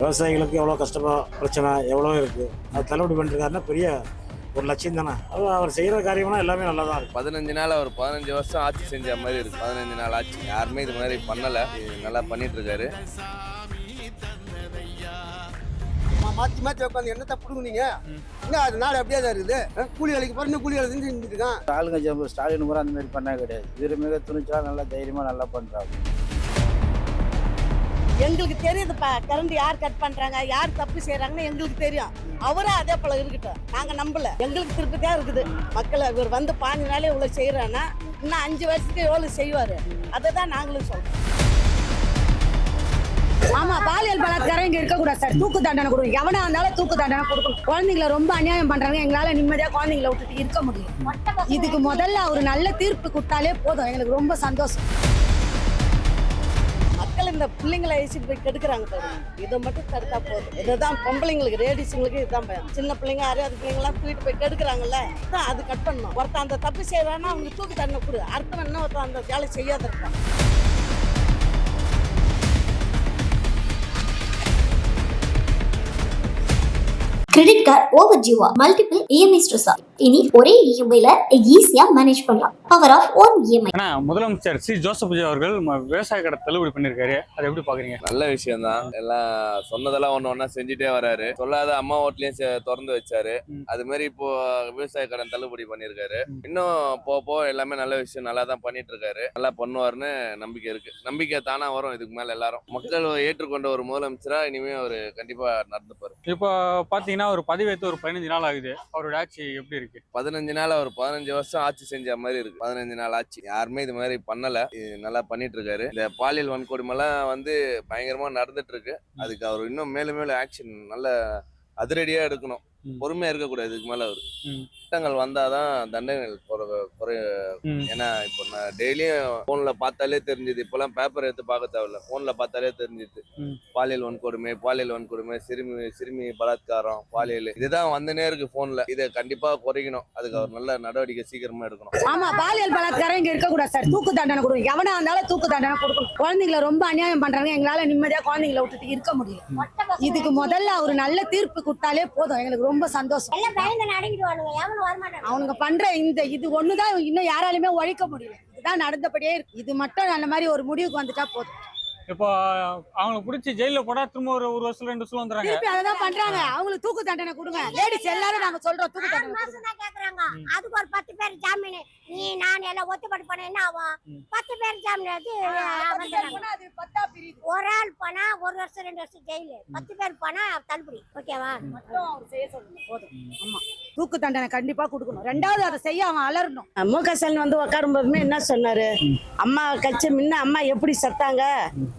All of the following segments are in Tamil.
விவசாயிகளுக்கு எவ்வளோ கஷ்டமா பிரச்சனை எவ்வளோ இருக்குது, அது தள்ளுபடி பண்ணிருக்காருன்னா பெரிய ஒரு லட்சியம் தானே. அவர் செய்கிற காரியம்னா எல்லாமே நல்லா தான் இருக்குது. 15 நாள் அவர் 15 வருஷம் ஆட்சி செஞ்ச மாதிரி இருக்கு. 15 நாள் ஆட்சி யாருமே இது மாதிரி பண்ணல. நல்லா பண்ணிட்டு இருக்காரு. மாற்றி மாற்றி உட்காந்து என்னத்தை பிடுங்குனீங்க? இன்னும் அது நாடு அப்படியே தான் இருக்குது. கூலி வேலைக்கு போறேன், கூலி வேலை செஞ்சுட்டு இருக்கான். ஆளுங்க ஸ்டாலின் முறை அந்த மாதிரி பண்ணா கிடையாது. இவர் மிக துணிச்சலா நல்லா தைரியமா நல்லா பண்றாங்க. எங்களுக்கு தெரியுதுப்பா, கரண்ட் யார் கட் பண்றாங்க, யார் தப்பு செய்யறாங்கன்னு எங்களுக்கு தெரியும். அவரும் அதே போல இருக்கட்டும், நாங்க நம்பல. எங்களுக்கு திருப்தியா இருக்குது. மக்களை இவர் வந்து 15 நாளே இவ்வளவு செய்யறான்னா இன்னும் 5 வருஷத்துக்கு எவ்வளவு செய்வாரு, அதை தான் நாங்களும் சொல்றோம். ஆமா, பாலியல் பலாத்காரம் இங்க இருக்க கூடாது சார். தூக்கு தண்டனை கொடுக்கும். எவனா இருந்தாலும் தூக்கு தண்டனை கொடுக்கணும். குழந்தைங்களை ரொம்ப அநியாயம் பண்றாங்க. எங்களால நிம்மதியா குழந்தைங்களை விட்டுட்டு இருக்க முடியும். இதுக்கு முதல்ல ஒரு நல்ல தீர்ப்பு கொடுத்தாலே போதும், எங்களுக்கு ரொம்ப சந்தோஷம். மக்கள் இந்த பிள்ளைங்களை அழிச்சிட்டு போய் கெடுக்கிறாங்க பாருங்க, இதை மட்டும் தடுத்தா போதும். இதுதான் பொம்பளைங்களுக்கு, லேடிஸுங்களுக்கு இதுதான் பயம். சின்ன பிள்ளைங்க, அறியாத பிள்ளைங்களாம் தூக்கிட்டு போய் கெடுக்கிறாங்கல்ல, அது கட் பண்ணணும். ஒருத்தன் அந்த தப்பு செய்யறான்னா அவங்க தூக்கு தண்டனை கொடு. அர்த்தம் என்ன, ஒருத்தன் அந்த வேலை செய்யாத இருக்கான். கிரெடிட் கார்டு ஓவர் ஜிவா மல்டிபிள் இஎம்ஐ ஸ்ட்ரெஸ். இனி ஒரே இஎம்ஐல ஈஸியா மேனேஜ் பண்ணலாம். Power of one EMI. ஆனா முதலமைச்சர் சி ஜோசப் விஜய் அவர்கள் விவசாய கடை தள்ளுபடி பண்ணிருக்காரு. அதை எப்படி பாக்குறீங்க? நல்ல விஷயம் தான். எல்லாம் சொன்னதெல்லாம் ஒண்ணா செஞ்சுட்டே வராரு. சொல்லாத அம்மா ஓட்லயும் திறந்து வச்சாரு. அது மாதிரி இப்போ விவசாய கடன் தள்ளுபடி பண்ணிருக்காரு. இன்னும் போக எல்லாமே நல்ல விஷயம், நல்லா தான் பண்ணிட்டு இருக்காரு. நல்லா பண்ணுவாருன்னு நம்பிக்கை இருக்கு. நம்பிக்கை தானா வரும். இதுக்கு மேல எல்லாரும் மக்கள் ஏற்றுக்கொண்ட ஒரு முதலமைச்சரா இனிமே அவரு கண்டிப்பா நடந்துப்பாரு. இப்போ பாத்தீங்கன்னா ஒரு பதவியேற்று ஒரு 15 நாள் ஆகுது. அவரோட ஆட்சி எப்படி இருக்கு? 15 நாள் அவர் 15 வருஷம் ஆட்சி செஞ்ச மாதிரி இருக்கு. 15 நாள் ஆட்சி யாருமே இது மாதிரி பண்ணல. நல்லா பண்ணிட்டு இருக்காரு. இந்த பாலியல் வன்கொடுமைலாம் பயங்கரமா நடந்துட்டு இருக்கு. அதுக்கு அவர் இன்னும் மேலும் மேலும் ஆக்ஷன் நல்ல அதிரடியா எடுக்கணும். பொறுமையா இருக்கக்கூடாது. இதுக்கு மேல அவரு சட்டங்கள் வந்தாதான் தண்டனைகள் ஏன்னா இப்போ நான் டெய்லியும் போன்ல பார்த்தாலே தெரிஞ்சுது. இப்பெல்லாம் பேப்பர் எடுத்து பார்க்க தேவையில்ல, போன்ல பார்த்தாலே தெரிஞ்சுது. பாலியல் வன்கொடுமை, சிறுமி பலாத்காரம், பாலியல் இதுதான் வந்துனே இருக்கு போன்ல. இதை கண்டிப்பா குறைக்கணும். அதுக்கு அவர் நல்ல நடவடிக்கை சீக்கிரமா எடுக்கணும். ஆமா, பாலியல் பலாத்காரம் இங்க இருக்க கூடாது சார். தூக்கு தண்டனை கொடுக்கும். எவனா இருந்தாலும் தூக்கு தண்டனை கொடுக்கணும். குழந்தைங்களை ரொம்ப அநியாயம் பண்றாங்க. எங்களால நிம்மதியா குழந்தைங்களை விட்டுட்டு இருக்க முடியும். இதுக்கு முதல்ல ஒரு நல்ல தீர்ப்பு கொடுத்தாலே போதும், எங்களுக்கு ரொம்ப சந்தோஷம். அவங்க பண்ற இது ஒண்ணுதான் இன்னும் யாராலுமே ஒழிக்க முடியல. இதுதான் நடந்தபடியே இருக்கு. இது மட்டும் அந்த மாதிரி ஒரு முடிவுக்கு வந்துட்டா போதும். இப்போ அவங்களை பிடிச்சி ஜெயில போடா திரும்ப ஒரு வருஷம் 2 வருஷம் வந்துறாங்க. திருப்பி அதான் பண்றாங்க. அவங்களுக்கு தூக்கு தண்டனை கொடுங்க. லேடிஸ் எல்லாரும் நாங்க சொல்றோம் தூக்கு தண்டனை கேக்குறாங்க. அதுக்கு ஒரு 10 பேர் ஜாமீன், நீ நான் எல்லாம் ஒத்துப்பட்டு பண்ண என்ன ஆகும்? 10 பேர் ஜாமீன் ஒரு ஆள் போனா 1 வருஷம் 2 வருஷம் ஜெயிலு. 10 பேர் போனா தள்ளுபடி. ஓகேவா? போதும். ஆமா, தூக்கு தண்டனை கண்டிப்பா கொடுக்கணும். 2வது அதை செய்ய அவன் அலறணும். முக ஸ்டாலின் வந்து உட்காரும் போதுமே என்ன சொன்னாரு, அம்மா கட்சி முன்ன அம்மா எப்படி செத்தாங்க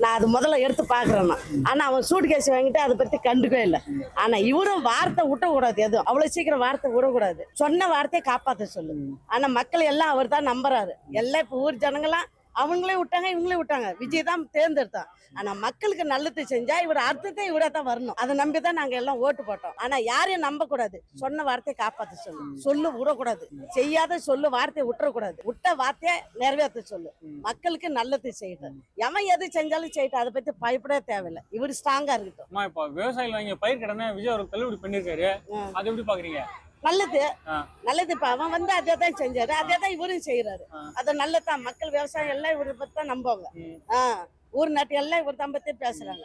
நான் அது முதல்ல எடுத்து பாக்குறேன்னா. ஆனா அவன் சூட் கேஸ் வாங்கிட்டு அதை பத்தி கண்டுக்கவே இல்லை. ஆனா இவரும் வார்த்தை விட்டக்கூடாது. எதுவும் அவ்வளவு சீக்கிரம் வார்த்தை விடக்கூடாது. சொன்ன வார்த்தையை காப்பாத்த சொல்லு. ஆனா மக்கள் எல்லாம் அவர் தான் நம்புறாரு. எல்லாம் இப்ப ஊர் ஜனங்களாம் அவங்களே விட்டாங்க, இவங்களே விட்டாங்க. விஜய் தான் தேர்ந்தெடுத்தான். ஆனா மக்களுக்கு நல்லது செஞ்சா இவர் அர்த்தத்தை இவரா தான் வரணும். அதை நம்பிதான் நாங்க எல்லாம் ஓட்டு போட்டோம். ஆனா யாரையும் நம்ப கூடாது. சொன்ன வார்த்தையை காப்பாத்த சொல்லு விடக்கூடாது. செய்யாத சொல்லு வார்த்தையை விட்டுறக்கூடாது. விட்ட வார்த்தையை நிறைவேற்ற சொல்லு. மக்களுக்கு நல்லது செய்யட்டும். எவன் எது செஞ்சாலும் செய்யட்டும். அதை பத்தி பயப்படவே தேவையில்லை. இவர் ஸ்ட்ராங்கா இருக்கட்டும். இப்ப விவசாயிகள் வாங்கிய பயிர் கடனை விஜய் அவர்கள் தள்ளுபடி பண்ணிருக்காரு. அதை எப்படி பாக்குறீங்க? நல்லது. இப்ப அவன் வந்து அதே தான் செஞ்சாரு, அதே தான் இவரும் செய்யறாரு. அது நல்லதான். மக்கள் விவசாயம் எல்லாம் இவரை பத்தி தான் நம்புவாங்க. ஊர் நாட்டு எல்லாம் இவர் தான் பத்தி பேசுறாங்க.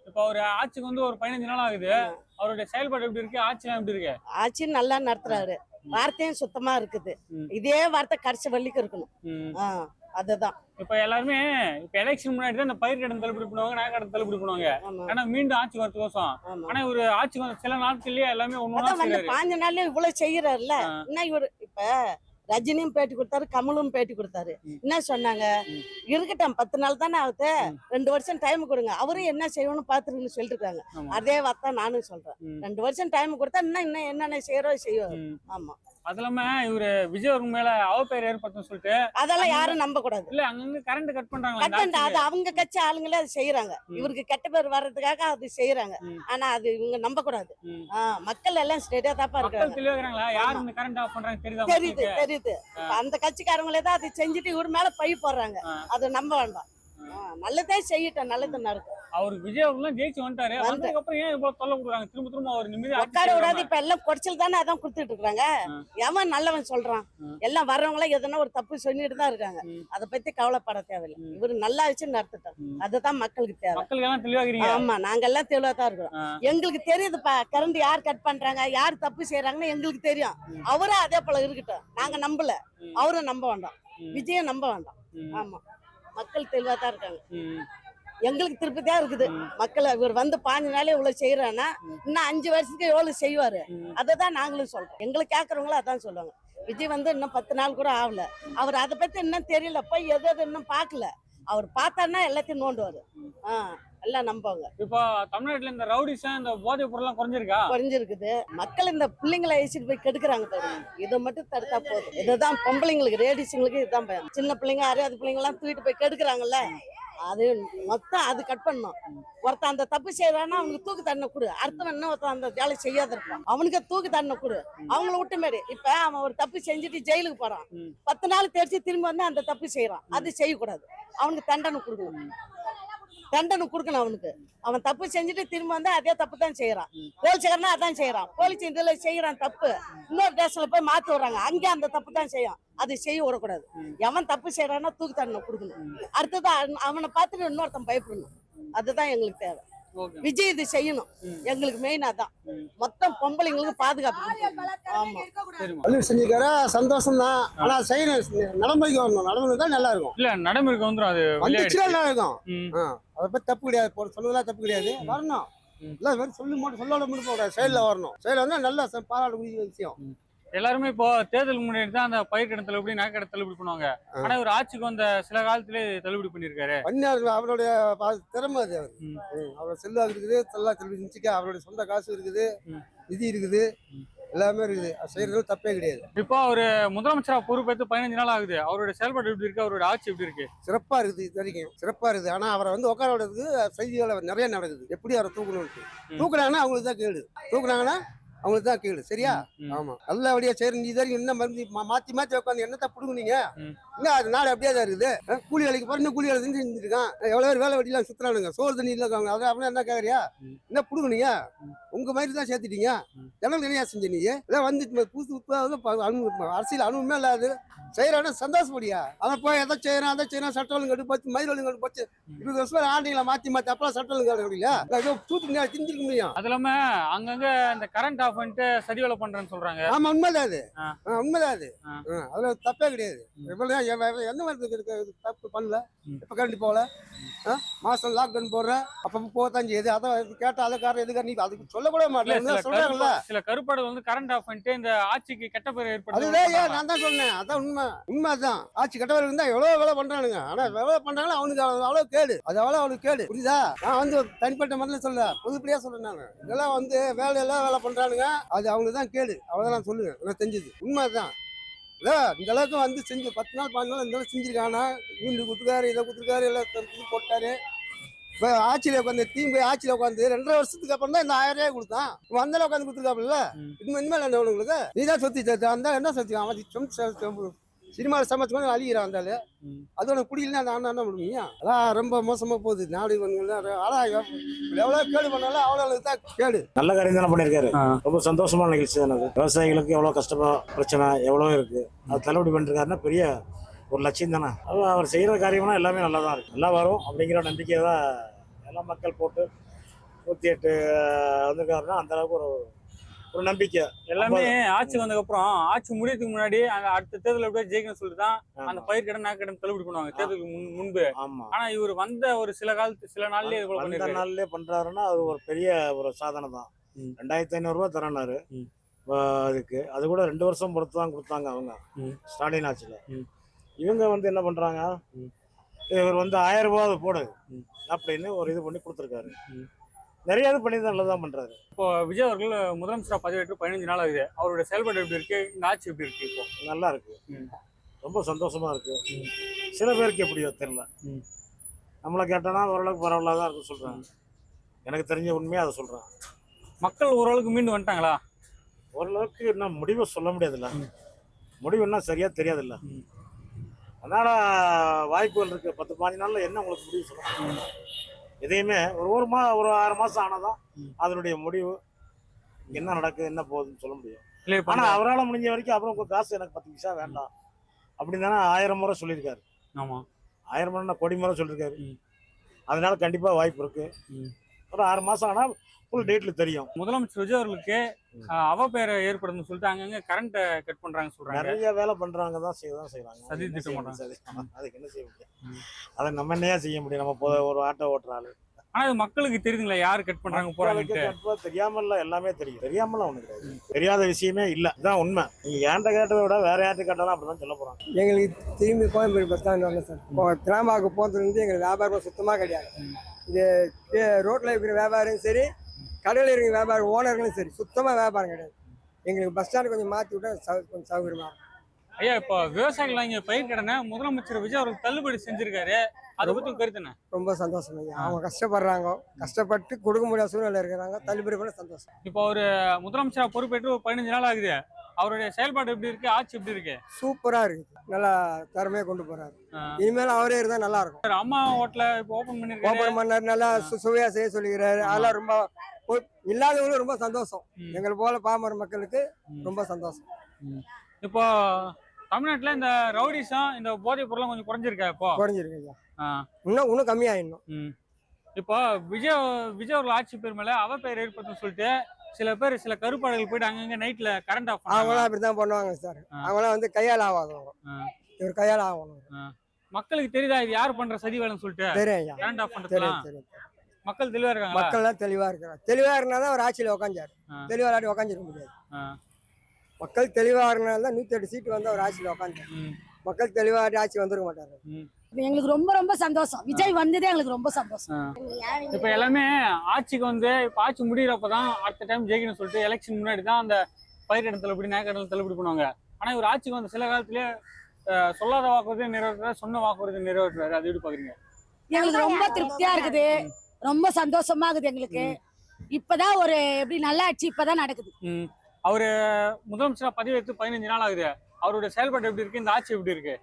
இப்ப ஒரு ஆட்சிக்கு வந்து ஒரு 15 நாள் ஆகுது. அவருடைய செயல்பாடு எப்படி இருக்கு? ஆட்சி எப்படி இருக்கு? ஆட்சி நல்லா நடத்துறாரு. வார்த்தையும் சுத்தமா இருக்குது. இதே வார்த்தை கடைசி வள்ளிக்கு இருக்கணும். அதுதான் இப்ப எல்லாருமே இப்ப எலெக்ஷன் முன்னாடி தான் இந்த பயிர் கடன் தள்ளுபடி பண்ணுவாங்க, நகை கடன் தள்ளுபடி பண்ணுவாங்க. ஆனா மீண்டும் ஆட்சி வரதுக்கோசம். ஆனா ஒரு ஆட்சி வந்து சில நாட்கள்லயே எல்லாமே ஒண்ணு 15 நாள்லயே இவ்வளவு செய்யறாருல்ல. என்ன இவரு இப்ப ரஜினியும் பேட்டி கொடுத்தாரு, கமலும் பேட்டி கொடுத்தாரு. என்ன சொன்னாங்க, இருக்கட்டும் 10 நாள் தானே ஆகுது, 2 வருஷம் டைம் கொடுங்க, அவரும் என்ன செய்யணும்னு பாத்துருக்குன்னு சொல்லிட்டு இருக்காங்க. அதே வார்த்தை நானும் சொல்றேன். 2 வருஷம் டைம் கொடுத்தா இன்னும் என்னென்ன செய்வாரு. ஆமா, அது இல்லாம இவரு விஜய் அவருக்கு மேல அவப்பெயர் ஏற்படுத்தும் சொல்லிட்டு அதெல்லாம் யாரும் நம்ப கூடாது. இல்ல, அங்கங்க கரண்ட் கட் பண்றாங்க. அது அவங்க கட்சி ஆளுங்களே அது செய்யறாங்க. இவருக்கு கெட்ட பேர் வர்றதுக்காக அது செய்யறாங்க. ஆனா அது இவங்க நம்ப கூடாது. மக்கள் எல்லாம் ஸ்ட்ரெயிட்டா தாப்பா இருக்காங்க. யாரு இந்த கரண்ட் ஆஃப் பண்றாங்க தெரியுது. அந்த கட்சிக்காரங்களே தான் அது செஞ்சுட்டு இவர் மேல பை போடுறாங்க. அதை நம்ப வேண்டாம். நல்லதே செய்யட்டும், நல்லது நடக்கும். அவருக்கு விஜய் அவர்கள் ஜெயிச்சு வந்துட்டாரு. வந்ததுக்கு அப்புறம் ஏன் இவ்வளவு தொல்லை கொடுக்குறாங்க? திரும்ப திரும்ப அவர் நிம்மதியா உட்கார விடாது. இப்ப எல்லாம் குறைச்சல் தானே அதான் கொடுத்துட்டு இருக்காங்க. எவன் நல்லவன் சொல்றான்? எல்லாம் வர்றவங்க எல்லாம் எதனா ஒரு தப்பு சொல்லிட்டு தான் இருக்காங்க. அதை பத்தி கவலைப்பட தேவையில்லை. இவரு நல்லா வச்சு நடத்திட்டோம். அதுதான் மக்களுக்கு தேவை. மக்களுக்கு எல்லாம் தெளிவாகிறீங்க. ஆமா, நாங்க எல்லாம் தெளிவா தான் இருக்கிறோம். எங்களுக்கு தெரியுதுப்பா, கரண்ட் யார் கட் பண்றாங்க, யார் தப்பு செய்யறாங்கன்னு எங்களுக்கு தெரியும். அவரும் அதே போல இருக்கட்டும். நாங்க நம்பல, அவரும் நம்ப வேண்டாம், விஜயம் நம்ப வேண்டாம். ஆமா, மக்கள் தெளிவா தான் இருக்காங்க. எங்களுக்கு திருப்தியா இருக்குது. மக்களை இவர் வந்து 5 நாளே இவ்வளவு செய்யறான்னா இன்னும் 5 வருஷத்துக்கு எவ்வளவு செய்வாரு, அததான் நாங்களும் சொல்றோம். எங்களுக்கு கேட்கறவங்களும் அதான் சொல்லுவாங்க. விஜய் வந்து இன்னும் 10 நாள் கூட ஆகல. அவர் அதை பத்தி இன்னும் தெரியல, போய் எது இன்னும் பாக்கல. அவர் பார்த்தாருன்னா எல்லாத்தையும் நோண்டுவாரு. எல்லாம் நம்புவாங்க. இப்போ தமிழ்நாட்டுல இந்த ரவுடிசம், இந்த போதைப் பொருள் எல்லாம் குறைஞ்சிருக்கா? குறைஞ்சிருக்குது. மக்கள் இந்த பிள்ளைங்களை அழிச்சிட்டு போய் கெடுக்குறாங்க பாருங்க. இதை மட்டும் தடுத்தா போதும். இதுதான் பொம்பளைங்களுக்கு, லேடிஸுங்களுக்கு இதுதான் பயம். சின்ன பிள்ளைங்க, அறியாத பிள்ளைங்க எல்லாம் தூக்கிட்டு போய் கெடுக்குறாங்கல்ல, அது மொத்தம் அது கட் பண்ணணும். ஒருத்தன் அந்த தப்பு செய்யறான்னா அவனுக்கு தூக்கு தண்டனை கொடு. அடுத்தவன் என்ன ஒருத்தன் அந்த வேலை செய்யாத இருப்பான், அவனுக்கு தூக்கு தண்டனை கொடு. அவங்கள விட்டு மாரி இப்ப அவன் ஒரு தப்பு செஞ்சுட்டு ஜெயிலுக்கு போறான், 10 நாள் தெரிச்சு திரும்ப வந்து அந்த தப்பு செய்யறான். அது செய்யக்கூடாது. அவனுக்கு தண்டனை கொடுக்கணும். தண்டனை கொடுக்கணும் அவனுக்கு. அவன் தப்பு செஞ்சுட்டு திரும்ப வந்து அதே தப்பு தான் செய்யறான். போலீஸ்காரனா அதான் செய்யறான். போலீஸ் இதுல செய்யறான் தப்பு, இன்னொரு தேசத்துல போய் மாத்தி விடுறாங்க, அங்கே அந்த தப்பு தான் செய்யும். அது செய்ய விடக்கூடாது. எவன் தப்பு செய்யறான்னா தூக்கு தண்டனை கொடுக்கணும். அடுத்தது அவனை பார்த்துட்டு இன்னொருத்தன் பயப்படணும். அதுதான் எங்களுக்கு தேவை. விஜய் இது செய்யணும். எங்களுக்கு மெயின் அதான். மொத்தம் பொம்பளைங்களுக்கு பாதுகாப்பு. ஆமா, செஞ்சுக்கார சந்தோஷம் தான். ஆனா செய்யணும், நடைமுறைக்கு வரணும். நடைமுறை தான் நல்லா இருக்கும். இல்ல நடைமுறைக்கு வந்துடும். அது வந்துச்சுன்னா நல்லா இருக்கும். அதை பத்தி தப்பு கிடையாது, சொல்லுவதெல்லாம் தப்பு கிடையாது. வரணும். இல்லை சொல்லி மட்டும் சொல்லாத மட்டும் போக செயலில் வரணும். செயலில் வந்து நல்ல பாராட்டக்கூடிய விஷயம். எல்லாருமே இப்போ தேர்தல் முன்னாடி தான் அந்த பயிர் கடன் தள்ளுபடி, நகைக்கடன் தள்ளுபடி பண்ணுவாங்க. ஆனா இவர் ஆட்சிக்கு வந்த சில காலத்திலே தள்ளுபடி பண்ணிருக்காரு. அவருடைய திறமை அது. அவரோட செல்வாக்கு இருக்குது, செல்வா அவருடைய சொந்த காசு இருக்குது, நிதி இருக்குது, எல்லாமே இருக்குது. செய்யறது தப்பே கிடையாது. இப்போ அவரு முதலமைச்சரா பொறுப்பேற்று 15 நாள் ஆகுது. அவருடைய செயல்பாடு எப்படி இருக்கு? அவரோட ஆட்சி எப்படி இருக்கு? சிறப்பா இருக்குது. இது வரைக்கும் சிறப்பா இருக்குது. ஆனா அவரை வந்து உட்கார விடுறதுக்கு செய்திகள் நிறைய நடக்குது. எப்படி அவரை தூக்கணும், தூக்குனாங்கன்னா அவங்களுக்கு தான் கேடு, தூக்குனாங்கன்னா அவங்களுக்கு தான் கேடு. சரியா? ஆமா, நல்லபடியா சரி. நீ வரைக்கும் என்ன மருந்து மாத்தி மாத்தி உட்காந்து என்னத்தான் புடுங்குனீங்க? இன்னும் அது நாடு அப்படியே தான் இருக்குது. கூலி வேலைக்கு போற கூலி வேலை செஞ்சு செஞ்சுருக்கான். எவ்வளவு பேர் வேலை வெட்டிலாம் சுத்துறானுங்க, சோறு தண்ணி இல்லை. அதை அப்படின்னா என்ன கேட்கறியா? என்ன புடுங்குனீங்க? உங்க மாதிரி தான் சேர்த்துட்டீங்க. ஜனம் நிறையா செஞ்ச நீ எல்லாம் வந்து புதுசு அரசியல் அனுபவமே இல்லாது செய்யறானு சந்தோஷப்படியா? அதை போய் எதை செய்யறான், அதை செய்யறான். சட்ட ஒழுங்கு கட்டு போச்சு, மயில் ஒழுங்கு கட்டு போச்சு. 20 வருஷம் ஆண்டிங்களா மாத்தி மாத்தி அப்பெல்லாம் சட்ட ஒழுங்கு இல்லையா? தூத்து திஞ்சிருக்க முடியும். அது இல்லாம அங்கங்க இந்த கரண்ட் ஆஃப் பண்ணிட்டு சரி வேலை பண்றேன்னு சொல்றாங்க. ஆமா, உண்மைதான் அது. உண்மைதான் அது. அதுல தப்பே கிடையாது. எந்த மாதிரி தப்பு பண்ணல. இப்ப கரண்ட் போகல, மாசம் லாக்டவுன் போடுற அப்பப்ப போகத்தான் செய்யுது. அதை கேட்டா அதை காரணம் எதுக்காக நீ அதுக்கு சொல்லக்கூட மாட்டேன் சொல்றாங்கல்ல. சில கருப்பாடு வந்து கரண்ட் ஆஃப் பண்ணிட்டு இந்த ஆட்சிக்கு கெட்ட பேர் ஏற்படுது. அதுதான் நான் தான் சொன்னேன். அதான் உண்மைதான். ஆட்சி கெட்டவர் இருந்தா எவ்வளவு வேலை பண்றானுங்க. ஆனா எவ்வளவு பண்றாங்களோ அவனுக்கு அவ்வளவு கேடு. அது அவ்வளவு அவனுக்கு கேடு. புரியுதா? நான் வந்து தனிப்பட்ட மாதிரி சொல்ல, பொதுப்படியா சொல்றேன். நான் இதெல்லாம் வந்து வேலையெல்லாம் வேலை பண்றானுங்க, அது அவங்களுக்கு தான் கேடு. அவ்வளவுதான் நான் சொல்லுவேன். நான் தெரிஞ்சது உண்மைதான். இந்த அளவுக்கு வந்து செஞ்சு 10 நாள் 15 நாள் இந்த அளவுக்கு செஞ்சிருக்கானா? வீண்டு குத்துக்காரு, இதை குத்துருக்காரு, எல்லாம் போட்டாரு. இப்போ ஆட்சியில் உட்காந்து திமுக ஆட்சியில் உட்காந்து 2.5 வருஷத்துக்கு அப்புறம் தான் இந்த 1000 ரூபாய் கொடுத்தான். வந்தாலும் உட்காந்து கொடுத்துருக்காப்புல. இனிமேல் என்ன உங்களுக்கு? நீ தான் சொத்தி அந்த என்ன சொத்தி? அவன் சினிமாவில் சமைச்சு அழிகிறான் வந்தாலும். அது உனக்கு பிடிக்கலன்னா நான் என்ன பண்ணுவீங்க? அதான் ரொம்ப மோசமா போகுது நாடு. எவ்வளவு கேடு பண்ணாலும் அவ்வளவு தான் கேடு. நல்ல காரியம் தானே பண்ணியிருக்காரு. ரொம்ப சந்தோஷமான நிகழ்ச்சி தானே அது. விவசாயிகளுக்கு எவ்வளோ கஷ்டமா பிரச்சனை எவ்வளோ இருக்கு, அது தள்ளுபடி பண்ணிருக்காருன்னா பெரிய ஒரு லட்சியம் தானே. அவர் செய்கிற காரியம்னா எல்லாமே நல்லா தான் இருக்கு. நல்லா வரும் அப்படிங்கிற நம்பிக்கை தான் எல்லாம் மக்கள் போட்டு 108 வந்திருக்காருன்னா அந்த அளவுக்கு ஒரு நம்பிக்கை. எல்லாமே ஆட்சி வந்ததுக்கு அப்புறம், ஆட்சி முடியறதுக்கு முன்னாடி அந்த அடுத்த தேர்தல் எப்படியா ஜெயிக்கணும்னு சொல்லிட்டு தான் அந்த பயிர் கடன் நகைக்கடன் தள்ளுபடி பண்ணுவாங்க தேர்தலுக்கு முன்பு. ஆனா இவர் வந்த ஒரு சில நாள்லயே பண்றாருன்னா அது ஒரு பெரிய ஒரு சாதனை தான். 2500 ரூபாய் தரனாரு அதுக்கு. அது கூட 2 வருஷம் பொறுத்து தான் கொடுத்தாங்க அவங்க ஸ்டாலின் ஆட்சியில. இவங்க வந்து என்ன பண்றாங்க, இவர் வந்து 1000 ரூபாய் போடு அப்படின்னு ஒரு இது பண்ணி கொடுத்துருக்காரு. நிறைய இது பண்ணி தான் நல்லதான் பண்றாரு. இப்போ விஜய் அவர்கள் முதலமைச்சரா பதவியேற்று 15 நாள் ஆகுது. அவருடைய செயல்பாடு எப்படி இருக்கு? இந்த ஆட்சி எப்படி இருக்கு? இப்போ நல்லா இருக்கு, ரொம்ப சந்தோஷமா இருக்கு. சில பேருக்கு எப்படியோ தெரியல. நம்மளை கேட்டோன்னா ஓரளவுக்கு பரவாயில்ல தான் இருக்கு சொல்றாங்க. எனக்கு தெரிஞ்ச உண்மையா அதை சொல்றேன். மக்கள் ஓரளவுக்கு மீண்டு வந்துட்டாங்களா? ஓரளவுக்கு இன்னும் முடிவை சொல்ல முடியாதுல்ல. முடிவு என்ன சரியா தெரியாதுல்ல. அதனால வாய்ப்புகள் இருக்கு. 10-15 நாள்ல என்ன உங்களுக்கு முடிவு சொல்ல எதையுமே ஒரு 6 மாசம் ஆனாதான் அதனுடைய முடிவு என்ன நடக்குது என்ன போகுதுன்னு சொல்ல முடியும். இல்ல இப்ப ஆனா அவரால் முடிஞ்ச வரைக்கும் அப்புறம் உங்க காசு எனக்கு 10 பைசா வேண்டாம் அப்படின்னு தானே 1000 முறை சொல்லியிருக்காரு. ஆமா 1000 முறை கோடி முறை சொல்லியிருக்காரு. அதனால கண்டிப்பா வாய்ப்பு இருக்கு. ஒரு 6 மாசம் ஆனா ஃபுல் டேட்ல தெரியும். முதலமைச்சர் விஜய் அவர்களுக்கு அவப்பெயரை ஏற்படுதுன்னு சொல்லிட்டு அங்கங்க கரண்ட் கட் பண்றாங்க சொல்றாங்க. நிறைய வேலை பண்றாங்க தான் செய்யறாங்க. சதி திட்டம் பண்றாங்க. அதுக்கு என்ன செய்ய முடியும்? அதை நம்ம என்னையா செய்ய முடியும்? நம்ம ஒரு ஆட்டோ ஓட்டுறாரு. ஆனா இது மக்களுக்கு தெரியுதுங்களா யாரு கட் பண்றாங்க போறாங்க தெரியாமல எல்லாமே தெரியும். தெரியாமல ஒண்ணு கிடையாது. தெரியாத விஷயமே இல்ல. இதான் உண்மை. நீங்க ஏன்ட்ட கேட்டதை விட வேற யார்ட்ட கேட்டாலும் அப்படிதான் சொல்ல போறாங்க. எங்களுக்கு திரும்பி கோயம்பேடு பஸ் ஸ்டாண்ட் வரல சார். கிராமாவுக்கு போகிறதுலேருந்து எங்களுக்கு வியாபாரம் சுத்தமாக கிடையாது. இந்த ரோட்டில் இருக்கிற வியாபாரம் சரி, கடையில் இருக்கிற வியாபாரம் ஓனர்களும் சரி, சுத்தமாக வியாபாரம் கிடையாது. எங்களுக்கு பஸ் ஸ்டாண்டு கொஞ்சம் மாற்றி விட்டா கொஞ்சம் சௌகரியமாக. ஐயா இப்போ விவசாயிகள் இங்க பயிர் கடனை முதலமைச்சர் விஜய் அவர்கள் தள்ளுபடி செஞ்சிருக்காரு. அதை பத்தி கருத்து என்ன? ரொம்ப சந்தோஷம் ஐயா. அவங்க கஷ்டப்படுறாங்க, கஷ்டப்பட்டு கொடுக்க முடியாத சூழ்நிலை இருக்கிறாங்க. தள்ளுபடி பண்ண சந்தோஷம். இப்போ ஒரு முதலமைச்சரா பொறுப்பேற்று 15 நாள் ஆகுது. அவருடைய செயல்பாடு எப்படி இருக்கு? ஆட்சி எப்படி இருக்கு? சூப்பரா இருக்கு. நல்லா திறமையா கொண்டு போறாரு. இனிமேல் அவரே இருந்தா நல்லா இருக்கும். அம்மா ஹோட்டல இப்போ ஓபன் பண்ணாரு. நல்லா சுவையா செய்ய சொல்லிக்கிறாரு. அதெல்லாம் ரொம்ப இல்லாதவங்களும் ரொம்ப சந்தோஷம். எங்களை போல பாமர மக்களுக்கு ரொம்ப சந்தோஷம். இப்போ தமிழ்நாட்டுல இந்த ரவுடிசம் இந்த போதைப் பொருள் கொஞ்சம் குறைஞ்சிருக்கா? இப்போ குறைஞ்சிருக்கு. இன்னும் கம்மியாயிடணும். இப்போ விஜய் அவர்கள் ஆட்சி பேர் மேல அவப்பெயர் ஏற்படுத்தும் சொல்லிட்டு சில கருப்பாடுகள் போயிட்டு அங்கங்க நைட்ல கரண்ட் ஆஃப் அவங்களாம் அப்படித்தான் பண்ணுவாங்க சார். அவங்களாம் வந்து கையால் ஆகாதவங்க. இவர் கையால் ஆகணும். மக்களுக்கு தெரியுதா இது யார் பண்ற சதி வேலைன்னு சொல்லிட்டு? தெரியும். கரண்ட் ஆஃப் பண்றது மக்கள் தெளிவா இருக்காங்க. மக்கள் எல்லாம் தெளிவா இருக்கிறாங்க. தெளிவா இருந்தாதான் ஒரு ஆட்சியில உட்காந்துரு. தெளிவா இல்லாட்டி உட்காந்துருக்க முடியாது. மக்கள் தெளிவா இருந்தாலும் தான் 108 சீட்டு வந்து ஒரு ஆட்சியில உட்காந்து. மக்கள் தெளிவா ஆட்சி வந்துருக்க மாட்டாரு. எங்களுக்கு ரொம்ப ரொம்ப சந்தோஷம். விஜய் வந்ததே எங்களுக்கு ரொம்ப சந்தோஷம். இப்ப எல்லாமே ஆட்சிக்கு வந்து இப்ப ஆட்சி முடியறப்பதான் அடுத்த டைம் ஜெயிக்கணும்னு சொல்லிட்டு எலெக்ஷன் முன்னாடி தான் அந்த பயிரிடம் தள்ளுபடி நகைக்கடன் தள்ளுபடி பண்ணுவாங்க. ஆனா இவர் ஆட்சிக்கு வந்து சில காலத்திலேயே சொல்லாத வாக்குறுதியை நிறைவேற்றாரு, சொன்ன வாக்குறுதியை நிறைவேற்றாரு. அது எப்படி பாக்குறீங்க? எங்களுக்கு ரொம்ப திருப்தியா இருக்குது. ரொம்ப சந்தோஷமா இருக்குது எங்களுக்கு. இப்பதான் ஒரு எப்படி நல்ல ஆட்சி இப்பதான் நடக்குது. அவரு முதலமைச்சரா பதவியேற்று 15 நாள் ஆகுது. அவருடைய செயல்பாடு எப்படி இருக்கு? இந்த ஆட்சி எப்படி இருக்கு?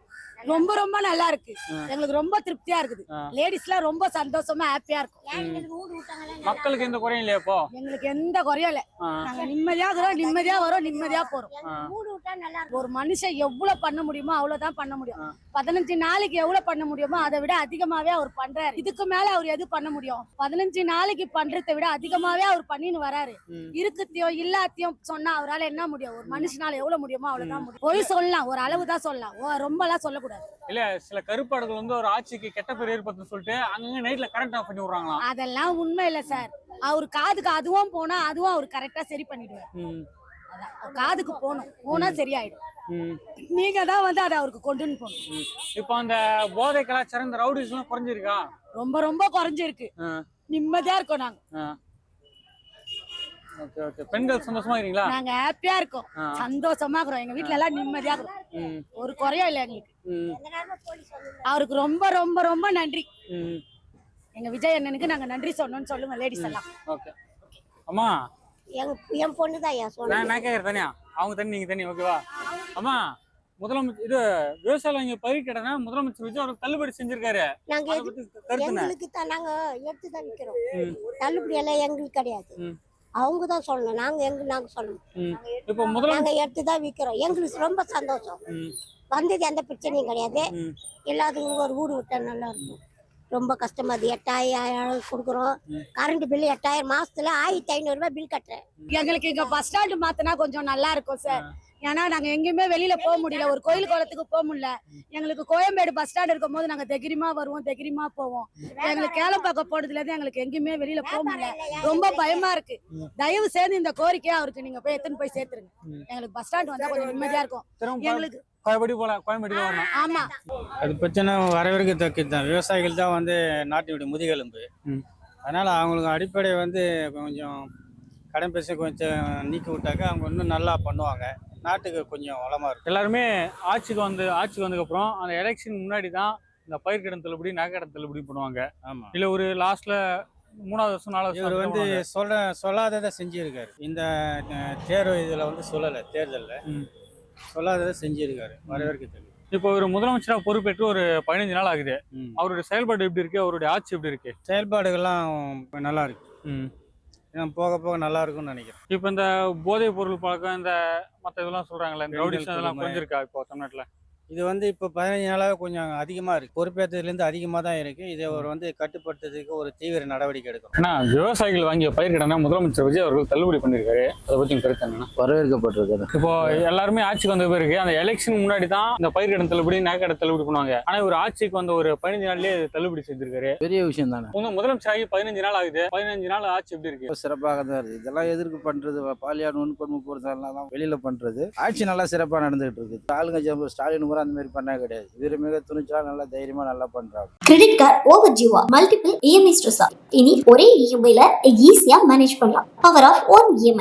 ரொம்ப ரொம்ப நல்லா இருக்கு. எங்களுக்கு ரொம்ப திருப்தியா இருக்குது. லேடிஸ்லாம் ரொம்ப சந்தோஷமா ஹாப்பியா இருக்கும். மக்களுக்கு எந்த குறையும் இல்லையா? இப்போ எங்களுக்கு எந்த குறையும் இல்ல. நாங்க நிம்மதியா இருக்கிறோம், நிம்மதியா வரோம், நிம்மதியா போறோம். ஒரு மனுஷன் எவ்வளவு பண்ண முடியுமோ அவ்வளவுதான் பண்ண முடியும். 15 நாளைக்கு எவ்வளவு பண்ண முடியுமோ அதை விட அதிகமாவே அவர் பண்றாரு. இதுக்கு மேல அவர் எது பண்ண முடியும்? 15 நாளைக்கு பண்றதை விட அதிகமாவே அவர் பண்ணின்னு வராரு. இருக்குத்தையும் இல்லாத்தையும் சொன்னா அவரால் என்ன முடியும்? ஒரு மனுஷனால எவ்வளவு முடியுமோ அவ்வளவுதான் முடியும். போய் சொல்லலாம், ஒரு அளவுதான் சொல்லலாம், ரொம்ப எல்லாம் சொல்லக்கூடாது. இல்ல சில கருப்பாடுகள் வந்து ஒரு ஆட்சிக்கு கெட்ட பேர் ஏற்படுத்துன்னு சொல்லிட்டு அங்கங்க நைட்ல கரண்ட் ஆஃப் பண்ணி விடுறாங்களா? அதெல்லாம் உண்மை இல்ல சார். அவர் காதுக்கு அதுவும் போனா அதுவும் அவர் கரெக்டா சரி பண்ணிடுவார். காதுக்கு போனா சரியாயிடும். நீங்க தான் வந்து அதை அவருக்கு கொண்டுன்னு போகணும். இப்ப அந்த போதை கலாச்சாரம் இந்த ரவுடிஸ் எல்லாம் குறைஞ்சிருக்கா? ரொம்ப ரொம்ப குறைஞ்சிருக்கு. நிம்மதியா இருக்கோம் நாங்க. Okay okay. பெண்கள் சந்தோஷமா இருக்கீங்களா? நாங்க ஹாப்பியா இருக்கோம், சந்தோஷமா இருக்கிறோம். எங்க வீட்ல எல்லாம் நிம்மதியா இருக்கிறோம். ஒரு குறையும் இல்ல எங்களுக்கு. அவருக்கு ரொம்ப ரொம்ப ரொம்ப நன்றி. எங்க விஜய் அண்ணனுக்கு நாங்க நன்றி சொன்னோம்னு சொல்லுங்க லேடிஸ் எல்லாம். ஓகே. அம்மா என் பொண்ணு தான் நான் கேக்குறேன் தனியா. அவங்க தண்ணி நீங்க தண்ணி ஓகேவா? அம்மா முதலமைச்சர் இது விவசாயிகள் இங்க பயிர் கடனை முதலமைச்சர் விஜய் அவருக்கு தள்ளுபடி செஞ்சிருக்காரு. எங்களுக்கு தான் நாங்க எடுத்து தான் விற்கிறோம். தள்ளுபடி எல்லாம் எங்களுக்கு கிடையாது. அவங்க தான் சொல்லணும். நாங்க சொல்லணும். இப்போ நாங்க எடுத்து தான் விற்கிறோம். எங்களுக்கு ரொம்ப சந்தோஷம். வந்தது எந்த பிரச்சனையும் கிடையாது. எல்லாத்துக்கும் ஒரு வீடு விட்டா நல்லா இருக்கும். ரொம்ப கஷ்டமா அது 8000 கொடுக்குறோம். கரண்ட் பில் 8000 மாசத்துல 1500 ரூபாய் பில் கட்டுறேன். எங்களுக்கு இங்க பஸ் ஸ்டாண்டு மாத்தினா கொஞ்சம் நல்லா இருக்கும் சார். ஏன்னா நாங்க எங்கேயுமே வெளியில போக முடியல, ஒரு கோயில் குளத்துக்கு போக முடியல. எங்களுக்கு கோயம்பேடு பஸ் ஸ்டாண்ட் இருக்கும் போது நாங்க தைரியமா வருவோம், தைரியமா போவோம். எங்களுக்கு கேளம்பாக்கம் போனதுல இருந்து எங்களுக்கு எங்கேயுமே வெளியில போக முடியல, ரொம்ப பயமா இருக்கு. தயவு செய்து இந்த கோரிக்கையா அவருக்கு நீங்க போய் எடுத்துன்னு போய் சேர்த்துருங்க. எங்களுக்கு பஸ் ஸ்டாண்ட் வந்தா கொஞ்சம் நிம்மதியா இருக்கும். எங்களுக்கு கோயம்பேடு ஆமா அது பிரச்சனை வரவேற்கத்தக்கது தான். விவசாயிகள் தான் வந்து நாட்டினுடைய முதுகெலும்பு. அதனால அவங்களுக்கு அடிப்படை வந்து கொஞ்சம் கடன் பேச கொஞ்சம் நீக்கி விட்டாக்க அவங்க இன்னும் நல்லா பண்ணுவாங்க. நாட்டுக்கு கொஞ்சம் வளமா இருக்கும். எல்லாருமே ஆட்சிக்கு வந்ததுக்கப்புறம் அந்த எலெக்ஷன் முன்னாடி தான் இந்த பயிர் கடன் தள்ளுபடி நகைக்கடன் தள்ளுபடி பண்ணுவாங்க. ஆமா. இல்ல ஒரு லாஸ்ட்ல 3வது வருஷம் 4வது இவர் வந்து சொல்லாததை செஞ்சிருக்காரு. இந்த தேர்வு இதுல வந்து சொல்லலை, தேர்தலில் சொல்லாததை செஞ்சிருக்காரு. வரவேற்கத்தக்கது. இப்போ ஒரு முதலமைச்சரா பொறுப்பேற்று ஒரு 15 நாள் ஆகுது. அவருடைய செயல்பாடு எப்படி இருக்கு, அவருடைய ஆட்சி எப்படி இருக்கு? செயல்பாடுகள்லாம் நல்லா இருக்கு. போக போக நல்லா இருக்கும்னு நினைக்கிறேன். இப்போ இந்த போதைப் பொருள் பழக்கம், இந்த மற்ற இதெல்லாம் சொல்றாங்களே, இந்த ரவுடிசம் இதெல்லாம் குறைஞ்சிருக்கா இப்போ தமிழ்நாட்டில்? இது இப்போ 15 நாளாக கொஞ்சம் அதிகமாக இருக்குது. பொறுப்பேற்றதுலேருந்து அதிகமாக தான் இருக்குது. இதை ஒரு கட்டுப்படுத்துறதுக்கு ஒரு தீவிர நடவடிக்கை எடுக்கும். ஏன்னா விவசாயிகள் வாங்கிய பயிர்க்கடனை முதலமைச்சர் விஜய் அவர்கள் தள்ளுபடி பண்ணியிருக்காரு. அதை பற்றி கருத்து என்னன்னா? வரவேற்கப்பட்டிருக்காரு. இப்போ எல்லாருமே ஆட்சிக்கு வந்த பிறகு அந்த எலெக்ஷன் முன்னாடி தான் இந்த பயிர்க்கடன் தள்ளுபடி, நகைக்கடன் தள்ளுபடி பண்ணுவாங்க. ஆனா ஒரு ஆட்சிக்கு வந்த ஒரு 15 நாள்லயே தள்ளுபடி செஞ்சிருக்காரு. பெரிய விஷயம் தானே. முதலமைச்சர் ஆகி 15 நாள் ஆகுது. 15 நாள் ஆட்சி எப்படி இருக்கு? சிறப்பாக தான் இருக்கு. இதெல்லாம் எதிர்ப்பு பண்றது, பாலியல் வன்கொடுமை போறதெல்லாம் வெளியில பண்றது. ஆட்சி நல்லா சிறப்பாக நடந்துகிட்டு இருக்கு. ஆளுங்க ஸ்டாலின் கூட அந்த மாதிரி பண்ண கிடையாது. இவரு மிக துணிச்சலா நல்லா தைரியமா நல்லா பண்றாங்க. கிரெடிட் கார்டு ஓவர் ஜீவா மல்டிபிள் இஎம்ஐ ஸ்ட்ரெஸ். இனி ஒரே இஎம்ஐல ஈஸியா மேனேஜ் பண்ணலாம். Power of one EMI.